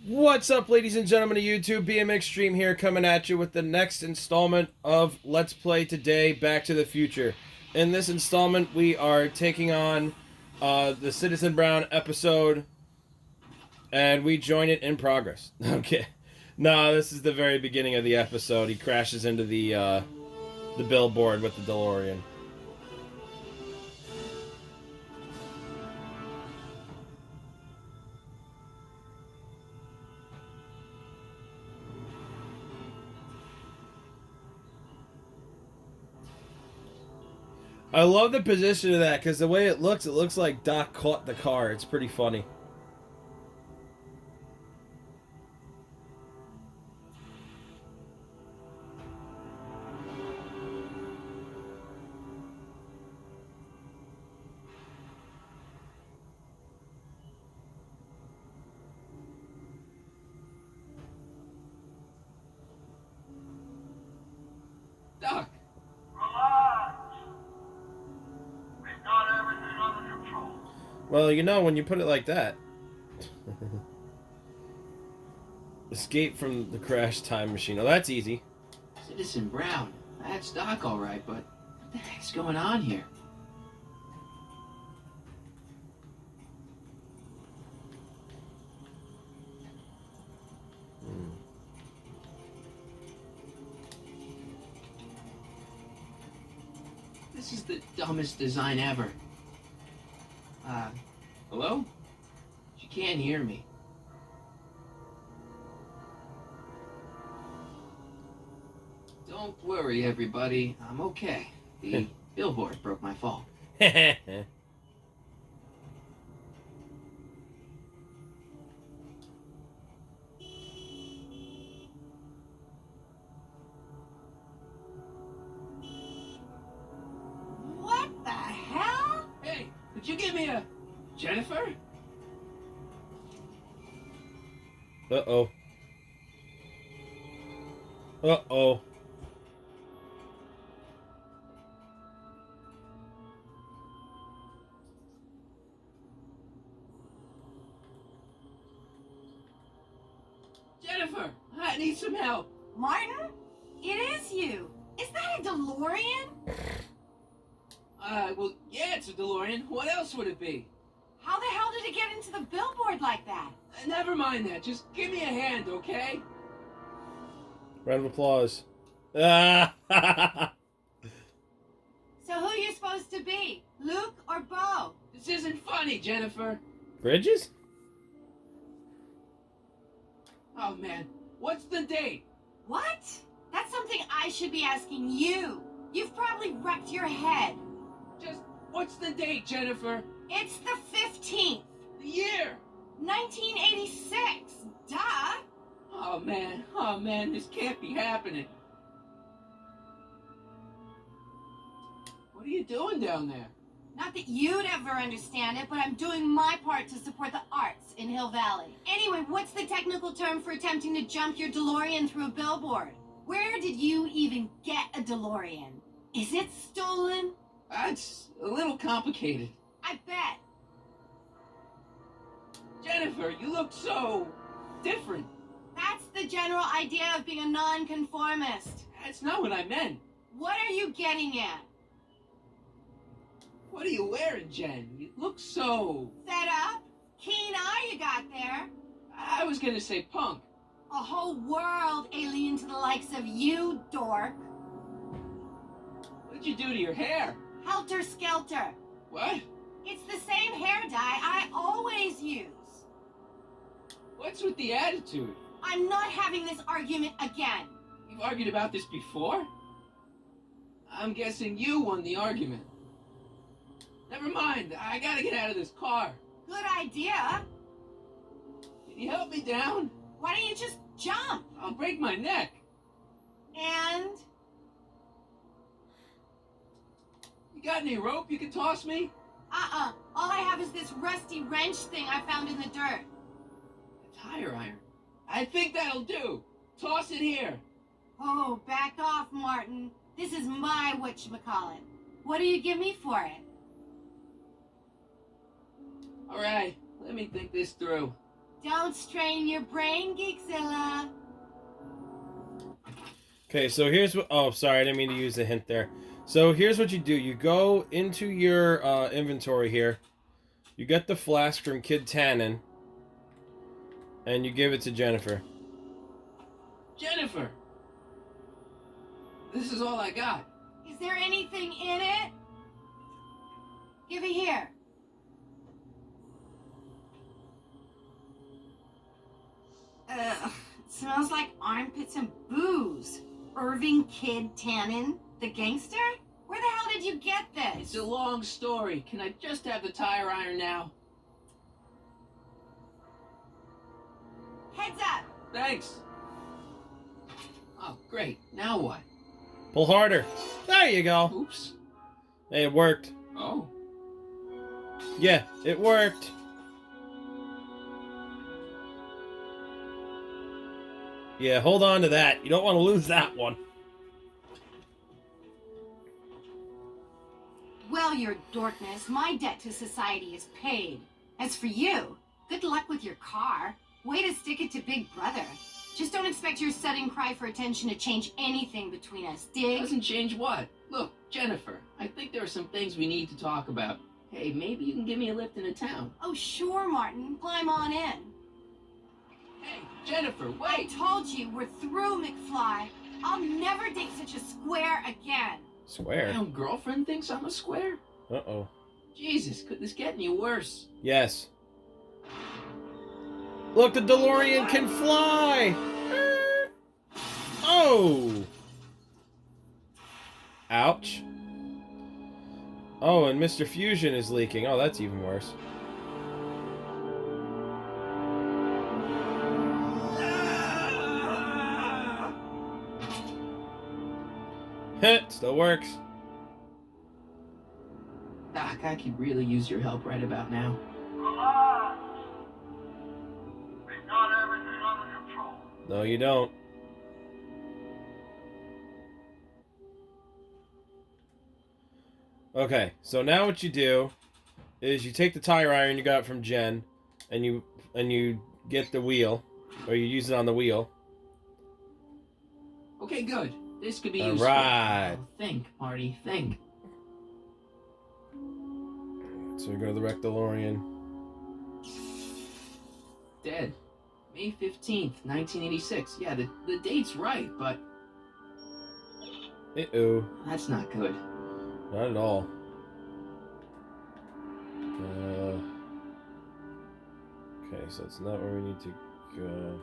What's up, ladies and gentlemen of YouTube? BMX Stream here, coming at you with the next installment of Let's Play Today Back to the Future. In this installment, we are taking on the Citizen Brown episode, and we join it in progress. Okay. No, this is the very beginning of the episode. He crashes into the billboard with the DeLorean. I love the position of that, because the way it looks like Doc caught the car. It's pretty funny. Doc! Relax. We've got everything under control. Well, you know, when you put it like that. Escape from the crash time machine. Oh, that's easy. Citizen Brown. That's Doc, all right, but what the heck's going on here? This is the dumbest design ever. Hello? She can't hear me. Don't worry, everybody. I'm okay. The billboard broke my fall. What the hell? Hey, could you give me a... Jennifer? Uh-oh. Uh-oh. Jennifer, I need some help. Martin? It is you. Is that a DeLorean? Well, yeah, it's a DeLorean. What else would it be? How the hell did it get into the billboard like that? Never mind that. Just give me a hand, okay? Round of applause. Ah! So who you supposed to be? Luke or Bo? This isn't funny, Jennifer. Bridges? Oh, man. What's the date? What? That's something I should be asking you. You've probably wrecked your head. Just, what's the date, Jennifer? It's the 15th. The year. 1986. Duh. Oh, man. This can't be happening. What are you doing down there? Not that you'd ever understand it, but I'm doing my part to support the arts in Hill Valley. Anyway, what's the technical term for attempting to jump your DeLorean through a billboard? Where did you even get a DeLorean? Is it stolen? That's a little complicated. I bet. Jennifer, you look so... different. That's the general idea of being a nonconformist. That's not what I meant. What are you getting at? What are you wearing, Jen? You look so... Fed up? Keen eye you got there. I was gonna say punk. A whole world alien to the likes of you, dork. What'd you do to your hair? Helter skelter. What? It's the same hair dye I always use. What's with the attitude? I'm not having this argument again. We've argued about this before? I'm guessing you won the argument. Never mind, I gotta get out of this car. Good idea. Can you help me down? Why don't you just jump? I'll break my neck. And You got any rope you can toss me? all I have is this rusty wrench thing I found in the dirt. A tire iron. I think that'll do. Toss it here. Oh, back off, Martin. This is my whatchamacallit. What do you give me for it? All right, let me think this through. Don't strain your brain, Geekzilla. Okay, so here's what... Oh, sorry, I didn't mean to use the hint there. So here's what you do. You go into your inventory here. You get the flask from Kid Tannen. And you give it to Jennifer. Jennifer! This is all I got. Is there anything in it? Give it here. Ugh, it smells like armpits and booze. Irving Kid Tannen, the gangster? Where the hell did you get It's this? a long story. Can I just have the tire iron now? Heads up. Thanks. Oh, great. Now what? Pull harder. There you go. Oops. Hey, it worked. Oh. Yeah, it worked. Yeah, hold on to that. You don't want to lose that one. Well, your dorkness, my debt to society is paid. As for you, good luck with your car. Way to stick it to Big Brother. Just don't expect your sudden cry for attention to change anything between us, dig? Doesn't change what? Look, Jennifer, I think there are some things we need to talk about. Hey, maybe you can give me a lift into town. Oh, sure, Martin. Climb on in. Hey, Jennifer, I wait! told you, we're through, McFly. I'll never date such a square again. My Square. own girlfriend thinks I'm a square? Uh-oh. Jesus, could this get any worse? Yes. Look, the DeLorean can fly! Oh! Ouch. Oh, and Mr. Fusion is leaking. Oh, that's even worse. Still works. Doc, I could really use your help right about now. Relax. We've got everything under control. No, you don't. Okay, so now what you do is you take the tire iron you got from Jen, and you get the wheel, or you use it on the wheel. Okay, good. This could be All useful. right. Oh, think, Marty, think. So we go to the wrecked DeLorean. Dead. May 15th, 1986. Yeah, the date's right, but Uh-oh. that's not good. Not at all. Okay, so it's not where we need to go.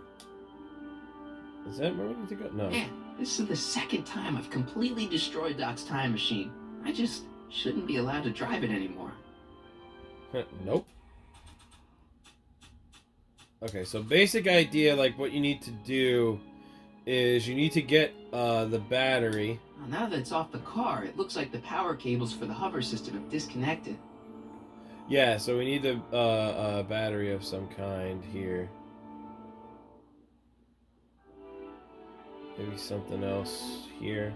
Is that where we need to go? No. Man, this is the second time I've completely destroyed Doc's time machine. I just shouldn't be allowed to drive it anymore. Nope. Okay, so basic idea, like what you need to do is you need to get the battery. Well, now that it's off the car, it looks like the power cables for the hover system have disconnected. Yeah, so we need a battery of some kind here. Maybe something else here.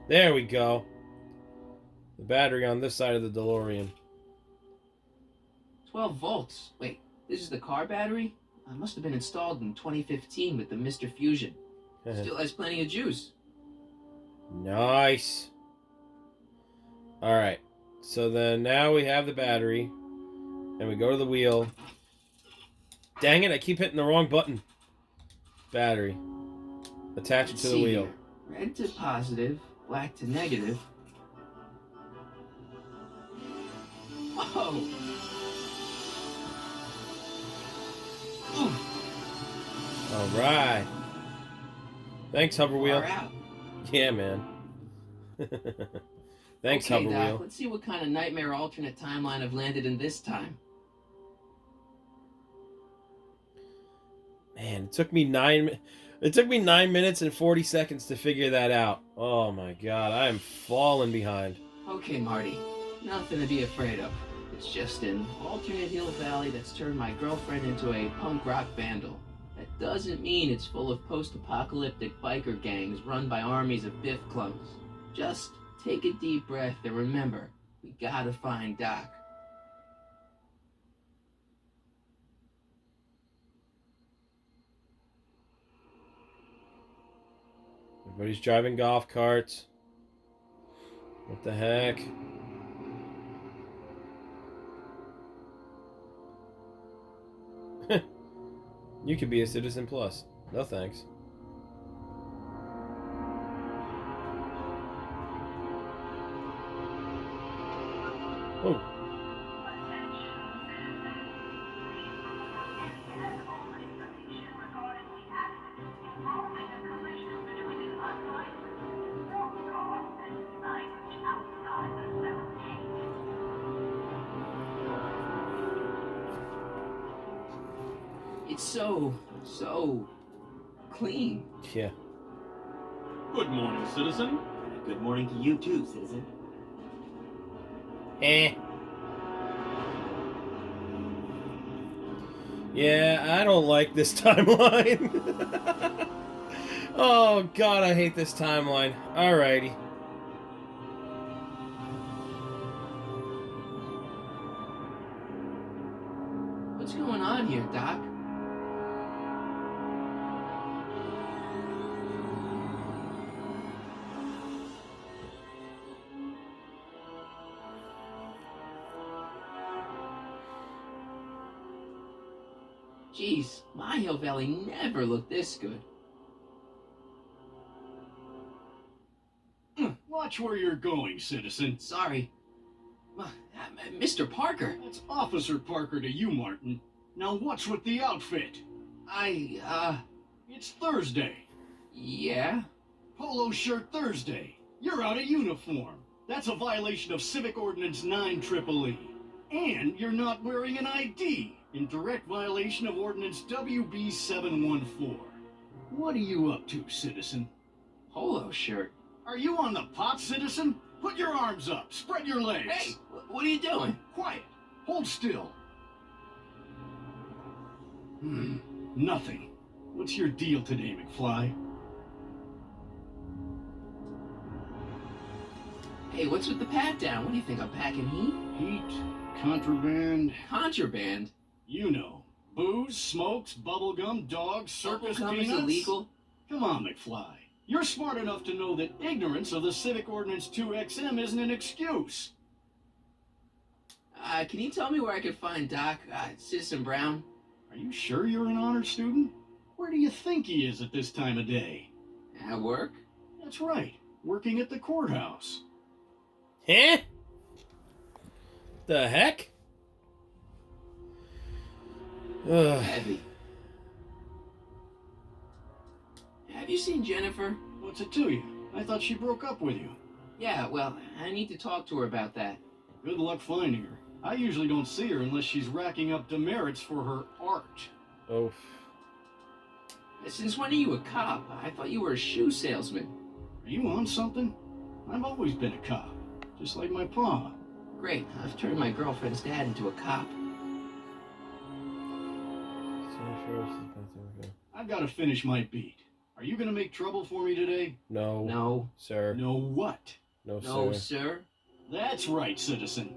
There we go. The battery on this side of the DeLorean. 12 volts. Wait, this is the car battery? It must have been installed in 2015 with the Mr. Fusion. Still has plenty of juice. Nice. Alright. So then now we have the battery. And we go to the wheel. Dang it, I keep hitting the wrong button. Battery. Attach it Let's to the see wheel. here. Red to positive, black to negative. Whoa! Ooh, Alright. Thanks, hover wheel. far out. Yeah, man. Thanks, Okay, hover Doc, wheel. let's see what kind of nightmare alternate timeline I've landed in this time. Man, it took me 9 minutes and 40 seconds to figure that out. Oh my god, I am falling behind. Okay, Marty. Nothing to be afraid of. It's just an alternate Hill Valley that's turned my girlfriend into a punk rock vandal. That doesn't mean it's full of post-apocalyptic biker gangs run by armies of Biff clones. Just take a deep breath and remember, we gotta find Doc. Everybody's driving golf carts. What the heck? You could be a Citizen Plus. No thanks. Oh. It's so clean. Yeah. Good morning, citizen. Good morning to you too, citizen. Yeah, I don't like this timeline. Oh god, I hate this timeline. Alrighty. What's going on here, Doc? Jeez, my Hill Valley never looked this good. Watch where you're going, citizen. Sorry. Mr. Parker, That's Officer Parker to you, Martin. Now what's with the outfit? It's Thursday. Yeah? Polo shirt Thursday. You're out of uniform. That's a violation of Civic Ordinance 9EEE. And you're not wearing an ID, in direct violation of Ordinance WB 714. What are you up to, citizen? Polo shirt. Are you on the pot, citizen? Put your arms up. Spread your legs. Hey, what are you doing? Quiet. Hold still. Nothing. What's your deal today, McFly? Hey, what's with the pat down? What do you think, I'm packing heat? Heat, contraband, Contraband? you know. Booze, smokes, bubblegum, dogs, circus Bubblegum is peanuts. illegal? Come on, McFly. You're smart enough to know that ignorance of the Civic Ordinance 2XM isn't an excuse. Can you tell me where I could find Doc, Citizen Brown? Are you sure you're an honor student? Where do you think he is at this time of day? At work? That's right, working at the courthouse. Huh? The heck? Ugh. Heavy. Have you seen Jennifer? What's it to you? I thought she broke up with you. Yeah, well, I need to talk to her about that. Good luck finding her. I usually don't see her unless she's racking up demerits for her art. Oh. Since when are you a cop? I thought you were a shoe salesman. Are you on something? I've always been a cop, just like my pa. Great, I've turned my girlfriend's dad into a cop. I've got to finish my beat. Are you gonna make trouble for me today? No. No. Sir. No what? No, No, sir. sir. That's right, citizen.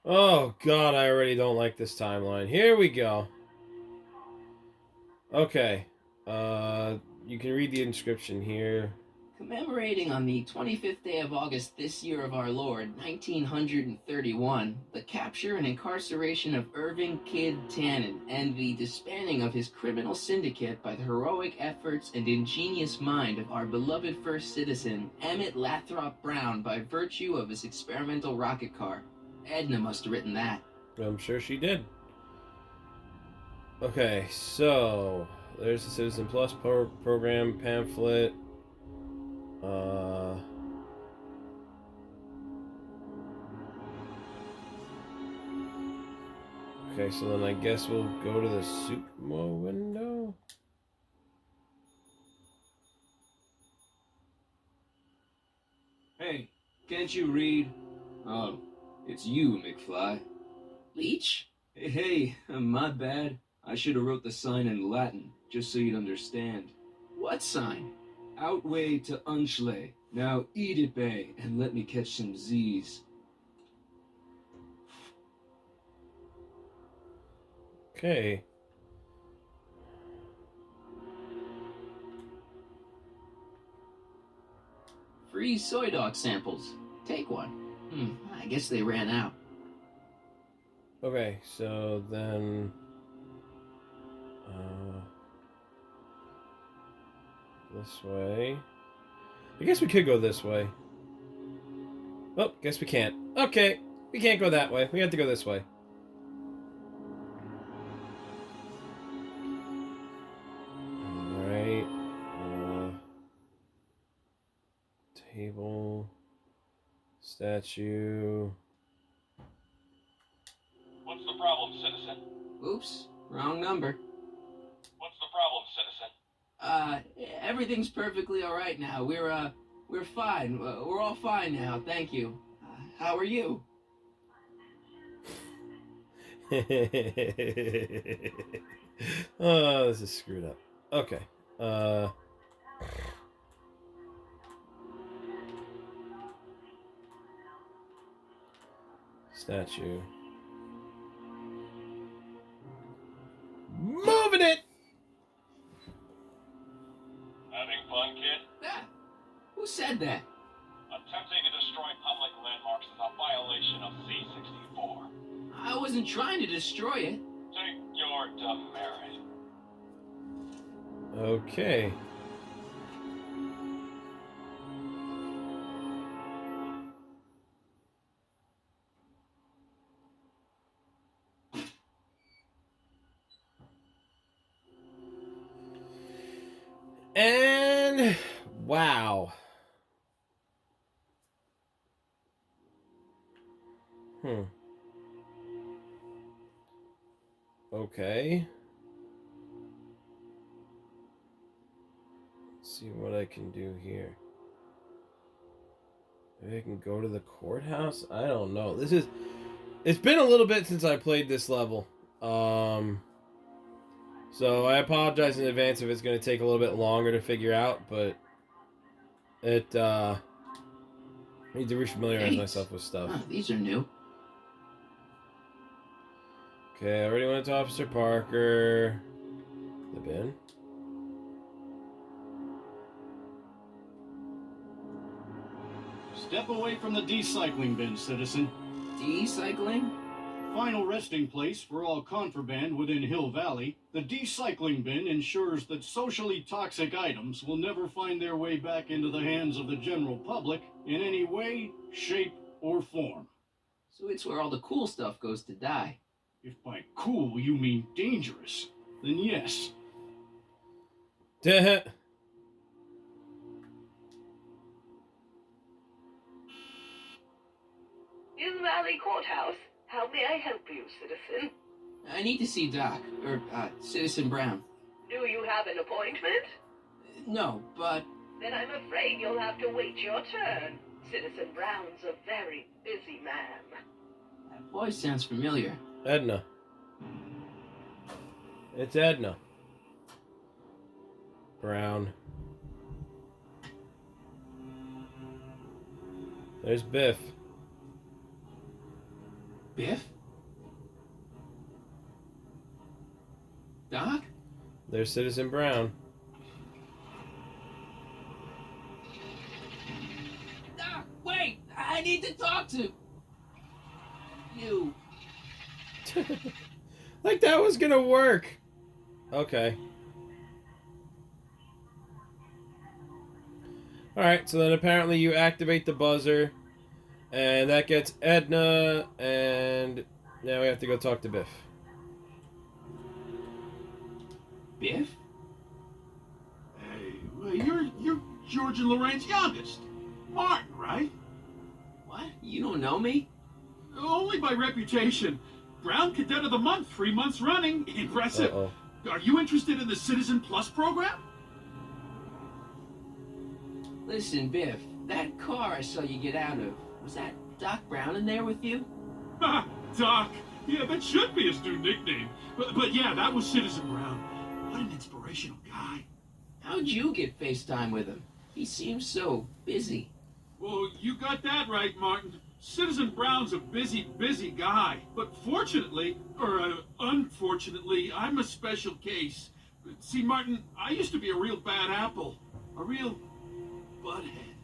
Oh god, I already don't like this timeline. Here we go. Okay. You can read the inscription here. Commemorating on the 25th day of August this year of our Lord, 1931, the capture and incarceration of Irving Kid Tannen and the disbanding of his criminal syndicate by the heroic efforts and ingenious mind of our beloved first citizen, Emmett Lathrop Brown, by virtue of his experimental rocket car. Edna must have written that. I'm sure she did. Okay, so there's the Citizen Plus program pamphlet. Okay, so then I guess we'll go to the Sumo window. Hey, can't you read? Oh, it's you, McFly. Leech? Hey, my bad. I should have wrote the sign in Latin, just so you'd understand. What sign? Outway to Unchley. Now eat it, Bay, and let me catch some Z's. Okay. Free soy dog samples. Take one. I guess they ran out. Okay, so then... this way. I guess we could go this way. Oh, guess we can't. Okay, we can't go that way. We have to go this way. Alright. Table. Statue. What's the problem, citizen? Oops, wrong number. What's the problem, citizen? Everything's perfectly alright now. We're fine. We're all fine now, thank you. How are you? Oh, this is screwed up. Okay. Statue. Moving it! Having fun, kid? Ah, who said that? Attempting to destroy public landmarks is a violation of C-64. I wasn't trying to destroy it. Take your demerit. Okay. And wow. Okay. Let's see what I can do here. Maybe I can go to the courthouse? I don't know. It's been a little bit since I played this level. So I apologize in advance if it's going to take a little bit longer to figure out, but I need to refamiliarize myself with stuff. Huh, these are new. Okay, I already went to Officer Parker. The bin. Step away from the decycling bin, citizen. Decycling? Final resting place for all contraband within Hill Valley, the decycling bin ensures that socially toxic items will never find their way back into the hands of the general public in any way, shape, or form. So it's where all the cool stuff goes to die. If by cool you mean dangerous, then yes. Duh. Hill Valley Courthouse. How may I help you, citizen? I need to see Doc, or Citizen Brown. Do you have an appointment? No, but Then I'm afraid you'll have to wait your turn. Citizen Brown's a very busy man. that voice sounds familiar. Edna. It's Edna. Brown. There's Biff. Biff? Doc? There's Citizen Brown. Doc, wait! I need to talk to you. Like that was gonna work. Okay. Alright, so then apparently you activate the buzzer, and that gets Edna, and now we have to go talk to Biff. Biff? Hey, well, you're George and Lorraine's youngest. Martin, right? What? You don't know me? Only by reputation. Brown Cadet of the Month, 3 months running. Impressive. Uh-oh. Are you interested in the Citizen Plus program? Listen, Biff, that car I saw you get out of, was that Doc Brown in there with you? Ha! Doc. Yeah, that should be his new nickname. But yeah, that was Citizen Brown. What an inspirational guy. How'd you get FaceTime with him? He seems so busy. Well, you got that right, Martin. Citizen Brown's a busy guy. But fortunately, or unfortunately, I'm a special case. See, Martin, I used to be a real bad apple. A real butthead.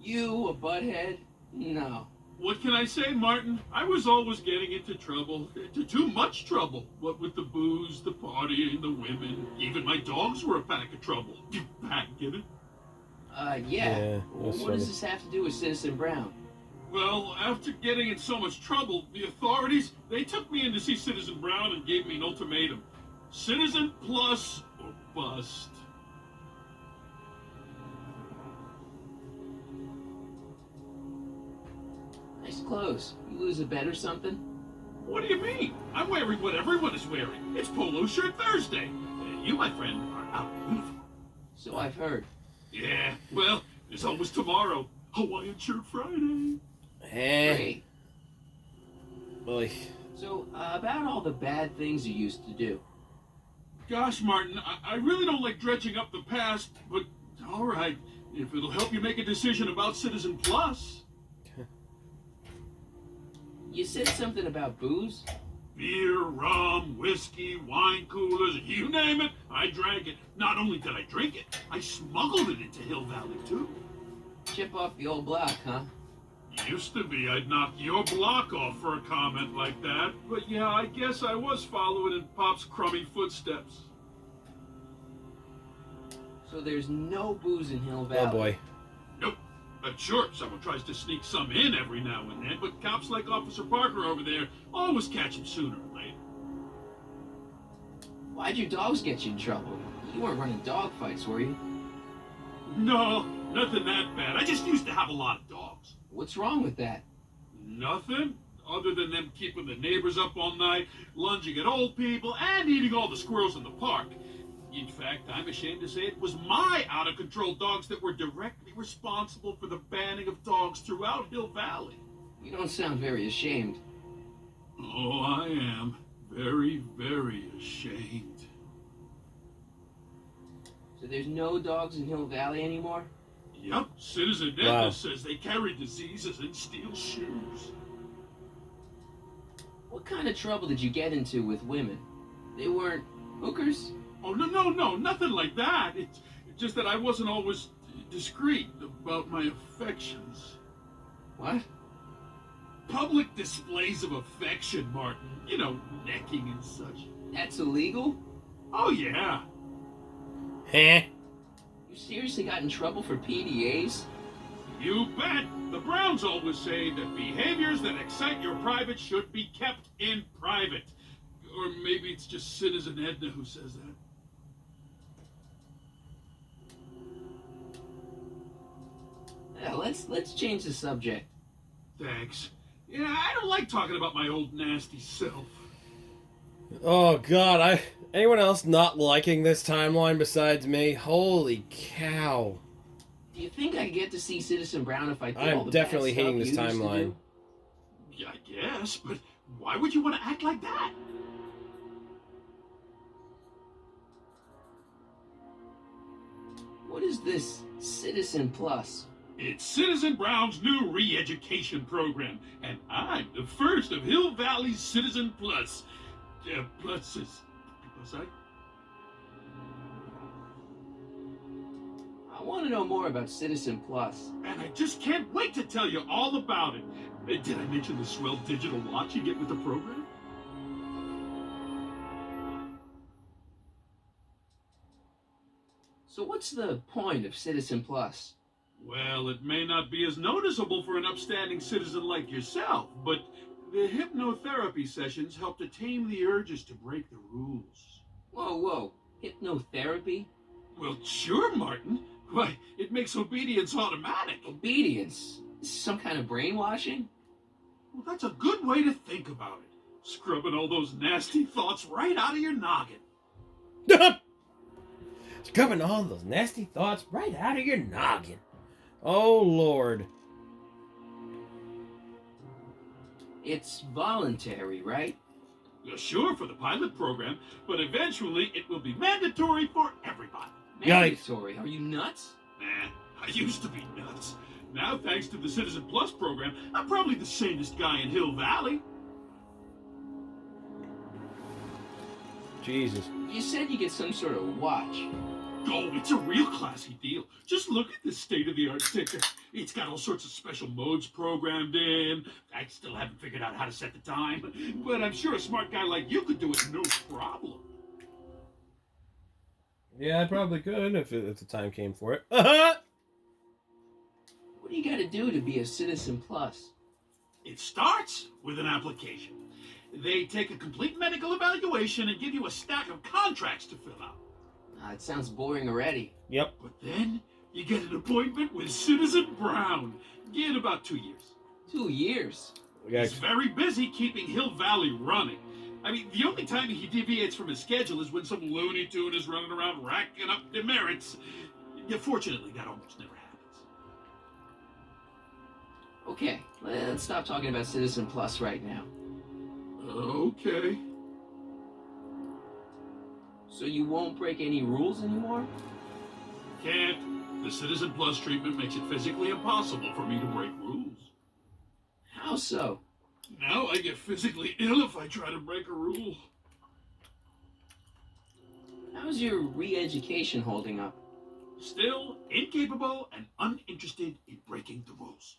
You, a butthead? No. What can I say, Martin? I was always getting into trouble. Too much trouble. What with the booze, the partying, the women. Even my dogs were a pack of trouble. You pack, get it? Yeah. that's What funny. does this have to do with Citizen Brown? Well, after getting in so much trouble, the authorities, they took me in to see Citizen Brown and gave me an ultimatum. Citizen plus or bust. Nice clothes. You lose a bet or something? What do you mean? I'm wearing what everyone is wearing. It's Polo Shirt Thursday. You, my friend, are out of uniform. So I've heard. Yeah, well, there's always tomorrow. Hawaiian Shirt Friday. Great. Boy. So, about all the bad things you used to do. Gosh, Martin, I really don't like dredging up the past, but all right, if it'll help you make a decision about Citizen Plus. You said something about booze? Beer, rum, whiskey, wine coolers, you name it, I drank it. Not only did I drink it, I smuggled it into Hill Valley, too. Chip off the old block, huh? Used to be I'd knock your block off for a comment like that, but yeah, I guess I was following in Pop's crummy footsteps. So there's no booze in Hill Valley. Oh boy. Nope. Sure, someone tries to sneak some in every now and then, but cops like Officer Parker over there always catch him sooner or later. Why'd your dogs get you in trouble? You weren't running dog fights, were you? No, nothing that bad. I just used to have a lot of dogs. What's wrong with that? Nothing, other than them keeping the neighbors up all night, lunging at old people, and eating all the squirrels in the park. In fact, I'm ashamed to say it was my out-of-control dogs that were directly responsible for the banning of dogs throughout Hill Valley. You don't sound very ashamed. Oh, I am. Very, very ashamed. So there's no dogs in Hill Valley anymore? Yep, Citizen Edna Wow. says they carry diseases and steal shoes. What kind of trouble did you get into with women? They weren't hookers? Oh, no, nothing like that. It's just that I wasn't always discreet about my affections. What? Public displays of affection, Martin. You know, necking and such. That's illegal? Oh, yeah. Heh. You seriously got in trouble for PDAs? You bet. The Browns always say that behaviors that excite your private should be kept in private. Or maybe it's just Citizen Edna who says that. Yeah, let's change the subject. Thanks. Yeah, I don't like talking about my old nasty self. Oh god, anyone else not liking this timeline besides me? Holy cow. Do you think I get to see Citizen Brown if I do all I'm the definitely bad stuff hating this you used to timeline. do? Yeah, I guess, but why would you want to act like that? What is this Citizen Plus? It's Citizen Brown's new re-education program, and I'm the first of Hill Valley's Citizen Plus. Pluses. Plus, I want to know more about Citizen Plus. and I just can't wait to tell you all about it. Did I mention the swell digital watch you get with the program? So what's the point of Citizen Plus? Well, it may not be as noticeable for an upstanding citizen like yourself, but the hypnotherapy sessions help to tame the urges to break the rules. Whoa. Hypnotherapy? Well, sure, Martin. Why, it makes obedience automatic. Obedience? Some kind of brainwashing? Well, that's a good way to think about it. Scrubbing all those nasty thoughts right out of your noggin. Scrubbing all those nasty thoughts right out of your noggin. Oh lord. It's voluntary, right? Sure, for the pilot program, but eventually it will be mandatory for everybody. Mandatory? Are you nuts? Nah, I used to be nuts. Now, thanks to the Citizen Plus program, I'm probably the sanest guy in Hill Valley. Jesus. You said you get some sort of watch. Oh, it's a real classy deal. Just look at this state-of-the-art sticker. It's got all sorts of special modes programmed in. I still haven't figured out how to set the time, but I'm sure a smart guy like you could do it no problem. Yeah, I probably could if the time came for it. What do you gotta do to be a Citizen Plus? It starts with an application. They take a complete medical evaluation and give you a stack of contracts to fill out. It sounds boring already. Yep. But then you get an appointment with Citizen Brown in about 2 years. 2 years? He's very busy keeping Hill Valley running. I mean, the only time he deviates from his schedule is when some Looney Tune is running around racking up demerits. Yeah, fortunately, that almost never happens. Okay, let's stop talking about Citizen Plus right now. Okay. So you won't break any rules anymore? Can't. The Citizen Plus treatment makes it physically impossible for me to break rules. How so? Now I get physically ill if I try to break a rule. How's your re-education holding up? Still incapable and uninterested in breaking the rules.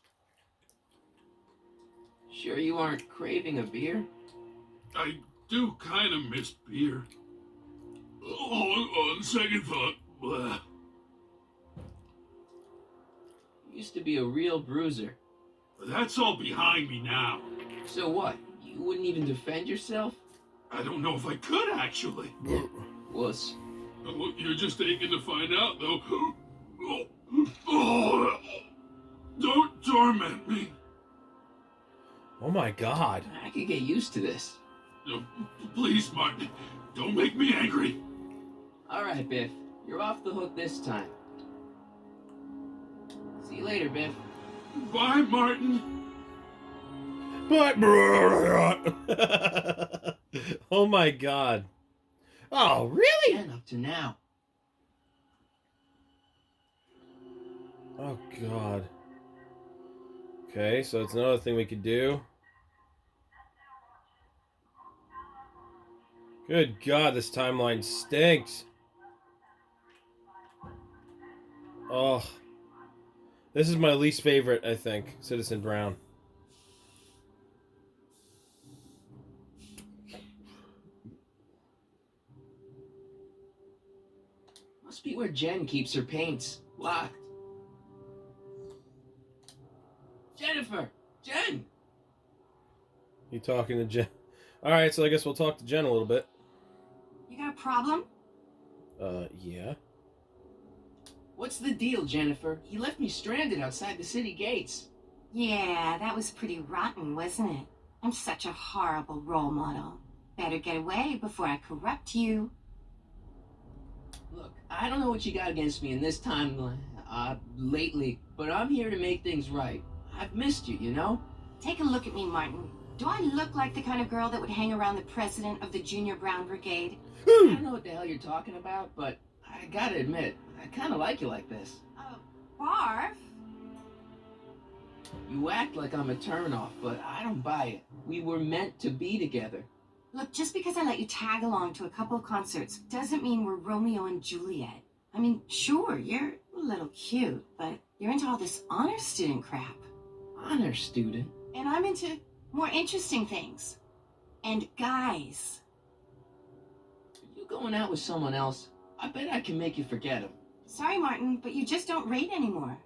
Sure you aren't craving a beer? I do kind of miss beer. Oh, on second thought, blah. You used to be a real bruiser. That's all behind me now. So what? You wouldn't even defend yourself? I don't know if I could, actually. Wuss. Oh, you're just aching to find out, though. Oh, don't torment me. Oh my God. I could get used to this. No, please, Martin, don't make me angry. Alright, Biff. You're off the hook this time. See you later, Biff. Bye, Martin. But oh my God. Oh, really? And up to now. Oh God. Okay, so it's another thing we could do. Good God, this timeline stinks. Oh. This is my least favorite, I think, Citizen Brown. Must be where Jen keeps her paints. Locked. Jennifer! Jen! You talking to Jen? Alright, so I guess we'll talk to Jen a little bit. You got a problem? Yeah. What's the deal, Jennifer? He left me stranded outside the city gates. Yeah, that was pretty rotten, wasn't it? I'm such a horrible role model. Better get away before I corrupt you. Look, I don't know what you got against me in this time, lately, but I'm here to make things right. I've missed you, you know? Take a look at me, Martin. Do I look like the kind of girl that would hang around the president of the Junior Brown Brigade? I don't know what the hell you're talking about, but I gotta admit, I kinda like you like this. Barf? You act like I'm a turnoff, but I don't buy it. We were meant to be together. Look, just because I let you tag along to a couple of concerts doesn't mean we're Romeo and Juliet. I mean, sure, you're a little cute, but you're into all this honor student crap. Honor student? And I'm into more interesting things. And guys. You going out with someone else? I bet I can make you forget him. Sorry, Martin, but you just don't rate anymore.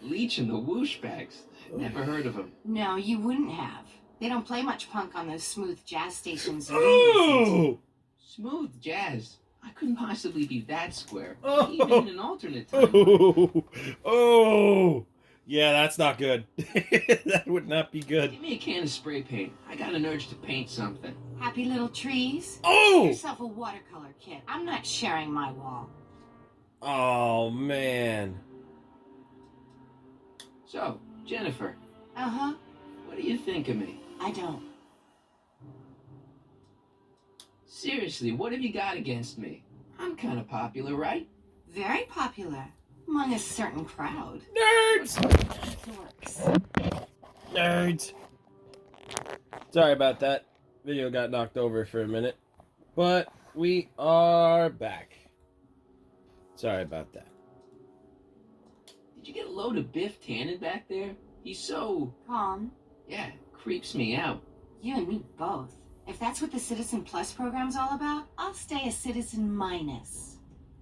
Leech and the Whoosh Bags. Never heard of them. No, you wouldn't have. They don't play much punk on those smooth jazz stations. Oh! Smooth jazz? I couldn't possibly be that square. Oh! Even in an alternate time. Oh! Oh! Yeah, that's not good. That would not be good. Give me a can of spray paint. I got an urge to paint something. Happy little trees? Oh! Get yourself a watercolor kit. I'm not sharing my wall. Oh, man. So, Jennifer, Uh-huh. what do you think of me? I don't. Seriously, what have you got against me? I'm kind of popular, right? Very popular. Among a certain crowd. Nerds! Dorks. Nerds! Sorry about that. Video got knocked over for a minute. But we are back. Sorry about that. Did you get a load of Biff Tannen back there? He's so... Calm. Yeah, creeps me out. You and me both. If that's what the Citizen Plus program's all about, I'll stay a Citizen Minus.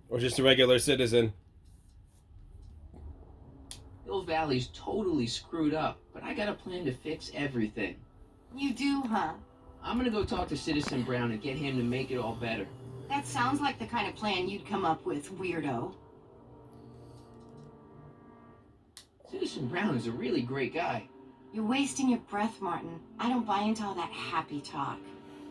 Or just a regular citizen. Hill Valley's totally screwed up, but I got a plan to fix everything. You do, huh? I'm gonna go talk to Citizen Brown and get him to make it all better. That sounds like the kind of plan you'd come up with, weirdo. Citizen Brown is a really great guy. You're wasting your breath, Martin. I don't buy into all that happy talk.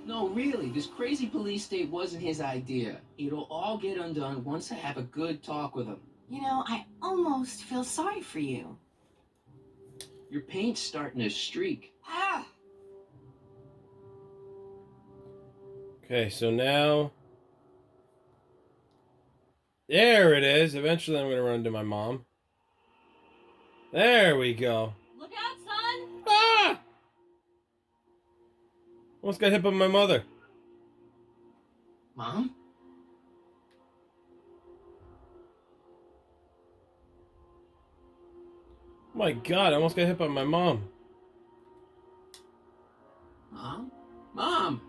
No, really, this crazy police state wasn't his idea. It'll all get undone once I have a good talk with him. You know, I almost feel sorry for you. Your paint's starting to streak. Ah! Okay, so now... There it is. Eventually I'm going to run into my mom. There we go. Look out, son! Ah! Almost got hit by my mother. Mom? My God, I almost got hit by my mom. Mom? Mom!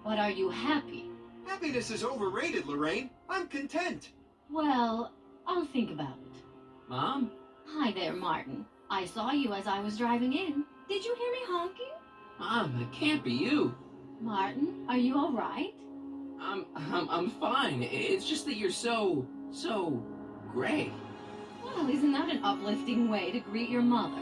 But are you happy? Happiness is overrated, Lorraine. I'm content. Well, I'll think about it. Mom? Hi there, Martin. I saw you as I was driving in. Did you hear me honking? Mom, it can't be you. Martin, are you all right? I'm fine. It's just that you're so gray. Well, isn't that an uplifting way to greet your mother?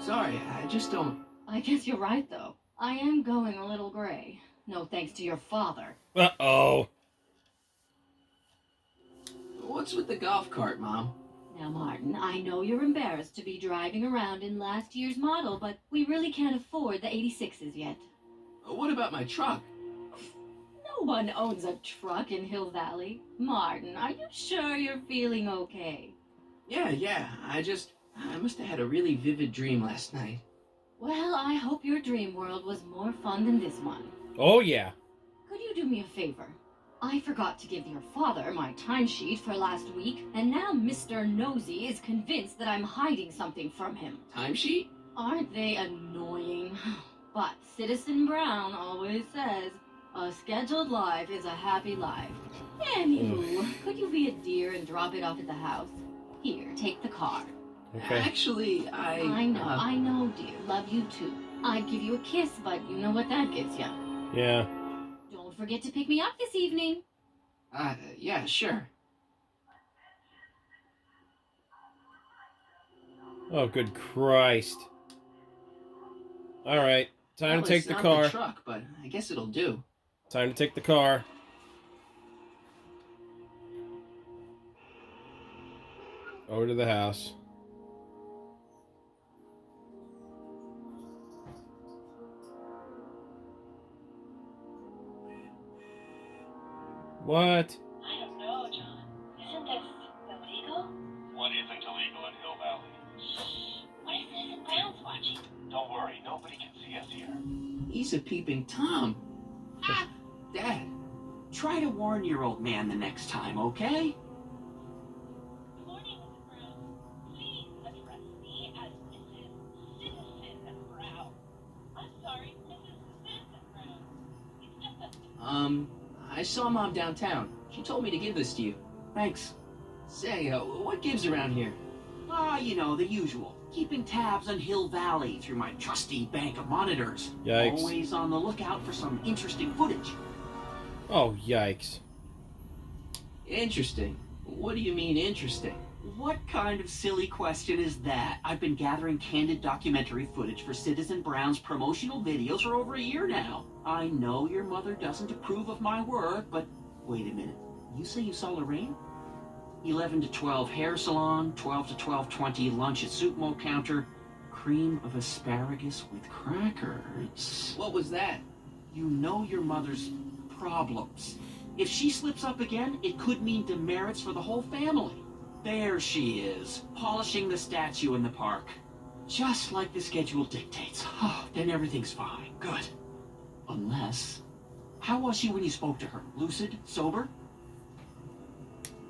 Sorry, I just don't... I guess you're right, though. I am going a little gray. No thanks to your father. Uh-oh. What's with the golf cart, Mom? Now, Martin, I know you're embarrassed to be driving around in last year's model, but we really can't afford the 86s yet. What about my truck? No one owns a truck in Hill Valley. Martin, are you sure you're feeling okay? Yeah. I must have had a really vivid dream last night. Well, I hope your dream world was more fun than this one. Oh, yeah. Could you do me a favor? I forgot to give your father my timesheet for last week, and now Mr. Nosy is convinced that I'm hiding something from him. Timesheet? Aren't they annoying? But Citizen Brown always says, a scheduled life is a happy life. Anywho, could you be a dear and drop it off at the house? Here, take the car. Okay. Actually, I know, dear. Love you too. I'd give you a kiss, but you know what that gets you. Yeah. Don't forget to pick me up this evening. Yeah, sure. Oh, good Christ. Alright. Time to take the not car. The truck, but I guess it'll do. Time to take the car. Over to the house. What? I don't know, John. Isn't this illegal? What isn't illegal in Hill Valley? Shh. What if Citizen Brown's watching? Don't worry, nobody can see us here. He's a peeping Tom. Dad. Try to warn your old man the next time, okay? Good morning, Mrs. Brown. Please address me as Mrs. Citizen Brown. I'm sorry, Mrs. Citizen Brown. It's just that... I saw Mom downtown. She told me to give this to you. Thanks. Say, what gives around here? You know, the usual. Keeping tabs on Hill Valley through my trusty bank of monitors. Yikes. Always on the lookout for some interesting footage. Oh, yikes. Interesting. What do you mean, interesting? What kind of silly question is that? I've been gathering candid documentary footage for Citizen Brown's promotional videos for over a year now. I know your mother doesn't approve of my work, but wait a minute. You say you saw Lorraine? 11 to 12 hair salon, 12 to 12:20 lunch at soup mo counter, cream of asparagus with crackers. What was that? You know your mother's problems. If she slips up again, it could mean demerits for the whole family. There she is, polishing the statue in the park. Just like the schedule dictates. Oh, then everything's fine. Good. Unless How was she when you spoke to her? Lucid? Sober?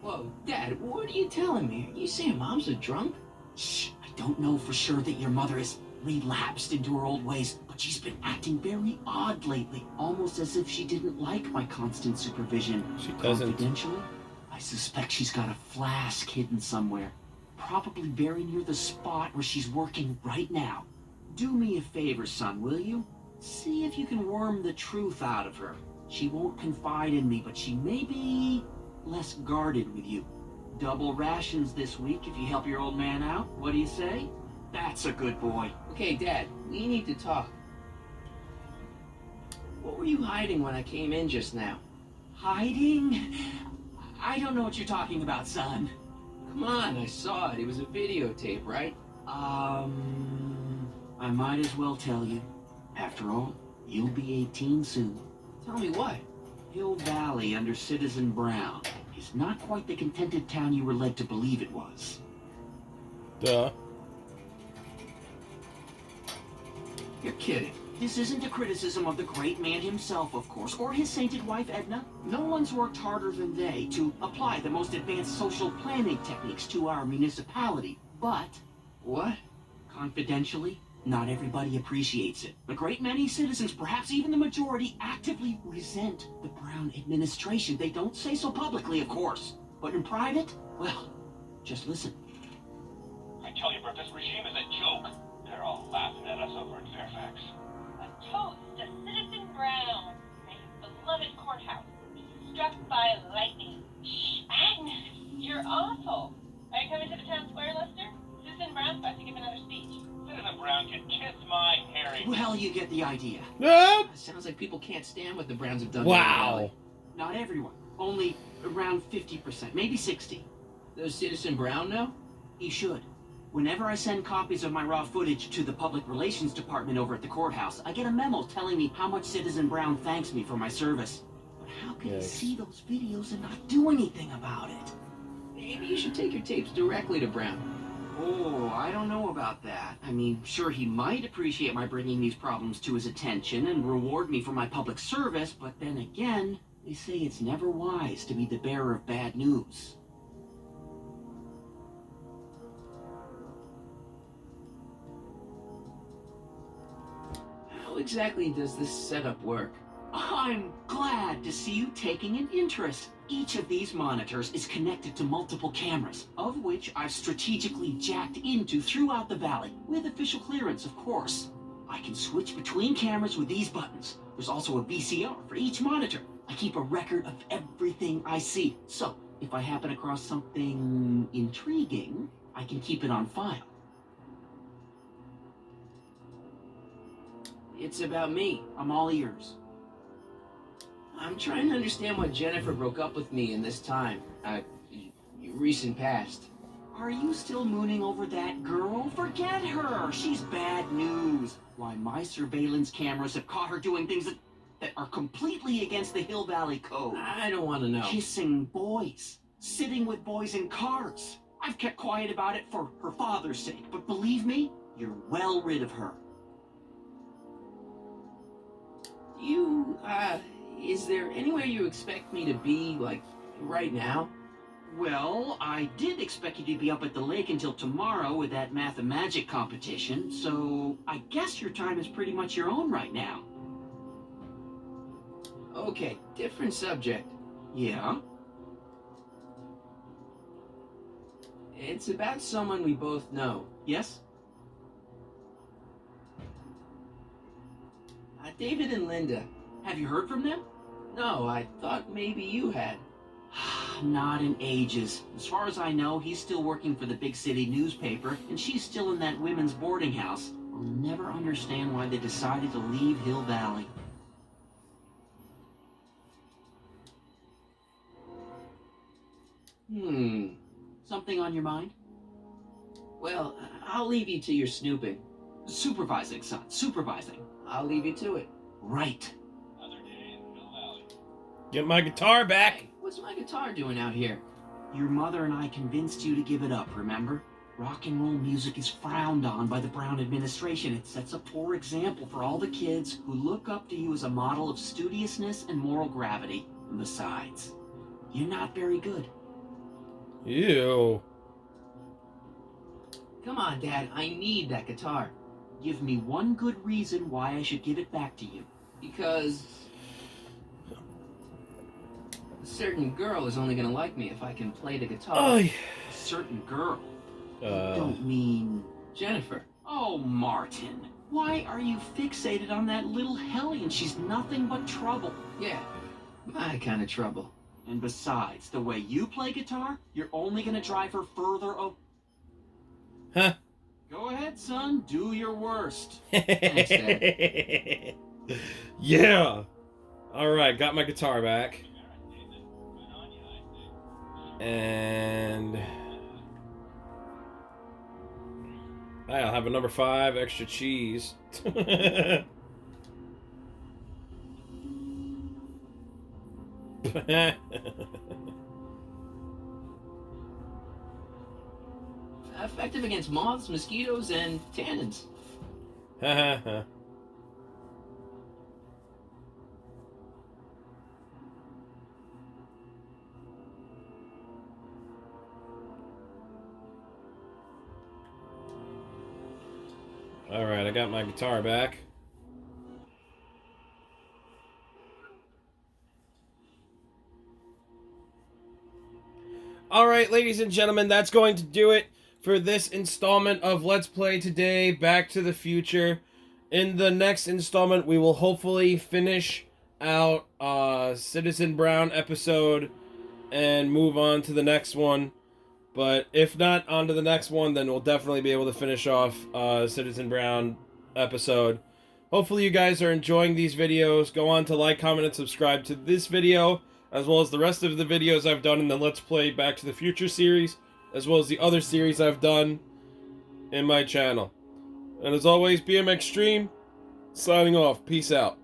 Whoa, Dad, what are you telling me? You saying Mom's a drunk? Shh, I don't know for sure that your mother has relapsed into her old ways, but she's been acting very odd lately, almost as if she didn't like my constant supervision. She doesn't. Confidentially, I suspect she's got a flask hidden somewhere, probably very near the spot where she's working right now. Do me a favor, son, will you? See if you can worm the truth out of her. She won't confide in me, but she may be less guarded with you. Double rations this week if you help your old man out. What do you say? That's a good boy. Okay, Dad, we need to talk. What were you hiding when I came in just now? Hiding? I don't know what you're talking about, son. Come on, I saw it. It was a videotape, right? I might as well tell you. After all, you'll be 18 soon. Tell me what? Hill Valley under Citizen Brown is not quite the contented town you were led to believe it was. Duh. You're kidding. This isn't a criticism of the great man himself, of course, or his sainted wife, Edna. No one's worked harder than they to apply the most advanced social planning techniques to our municipality. But, What? confidentially, not everybody appreciates it. A great many citizens, perhaps even the majority, actively resent the Brown administration. They don't say so publicly, of course. But in private, well, just listen. I tell you, Bert, this regime is a joke. They're all laughing at us over in Fairfax. A toast to Citizen Brown, my beloved courthouse, struck by lightning. Shh, Agnes, you're awful. Are you coming to the town square, Lester? Citizen Brown's about to give another speech. Citizen Brown can kiss my hairy. Well, you get the idea. Nope. Sounds like people can't stand what the Browns have done. Wow. Not everyone. Only around 50%, maybe 60. Does Citizen Brown know? He should. Whenever I send copies of my raw footage to the public relations department over at the courthouse, I get a memo telling me how much Citizen Brown thanks me for my service. But how can he see those videos and not do anything about it? Maybe you should take your tapes directly to Brown. Oh, I don't know about that. I mean, sure, he might appreciate my bringing these problems to his attention and reward me for my public service, but then again, they say it's never wise to be the bearer of bad news. How exactly does this setup work? I'm glad to see you taking an interest. Each of these monitors is connected to multiple cameras, of which I've strategically jacked into throughout the valley, with official clearance, of course. I can switch between cameras with these buttons. There's also a VCR for each monitor. I keep a record of everything I see, so if I happen across something intriguing, I can keep it on file. It's about me. I'm all ears. I'm trying to understand why Jennifer broke up with me in this time. Recent past. Are you still mooning over that girl? Forget her! She's bad news. Why, my surveillance cameras have caught her doing things that are completely against the Hill Valley Code. I don't want to know. Kissing boys. Sitting with boys in cars. I've kept quiet about it for her father's sake, but believe me, you're well rid of her. Is there anywhere you expect me to be, like, right now? Well, I did expect you to be up at the lake until tomorrow with that math-and-magic competition, so I guess your time is pretty much your own right now. Okay, different subject. Yeah? It's about someone we both know. Yes? David and Linda. Have you heard from them? No, I thought maybe you had. Not in ages. As far as I know, he's still working for the big city newspaper, and she's still in that women's boarding house. I'll never understand why they decided to leave Hill Valley. Something on your mind? Well, I'll leave you to your snooping. Supervising, son. Supervising. I'll leave you to it. Right. Another day in Mill Valley. Get my guitar back. Hey, what's my guitar doing out here? Your mother and I convinced you to give it up, remember? Rock and roll music is frowned on by the Brown administration. It sets a poor example for all the kids who look up to you as a model of studiousness and moral gravity. And besides, you're not very good. Ew. Come on, Dad, I need that guitar. Give me one good reason why I should give it back to you. Because a certain girl is only gonna like me if I can play the guitar. Ay. A certain girl. You Uh, don't mean... Jennifer. Oh, Martin. Why are you fixated on that little hellion? She's nothing but trouble. Yeah, my kind of trouble. And besides, the way you play guitar, you're only gonna drive her further huh? Go ahead, son. Do your worst. Thanks, Dad. Yeah. All right, got my guitar back. And I'll have a number 5 extra cheese. Effective against moths, mosquitoes, and tannins. Alright, I got my guitar back. Alright, ladies and gentlemen, that's going to do it for this installment of Let's Play Today Back to the Future. In the next installment, we will hopefully finish out Citizen Brown episode and move on to the next one. But if not on to the next one, then we'll definitely be able to finish off Citizen Brown episode. Hopefully you guys are enjoying these videos. Go on to like, comment, and subscribe to this video, as well as the rest of the videos I've done in the Let's Play Back to the Future series, as well as the other series I've done in my channel. And as always, BMX Stream, signing off. Peace out.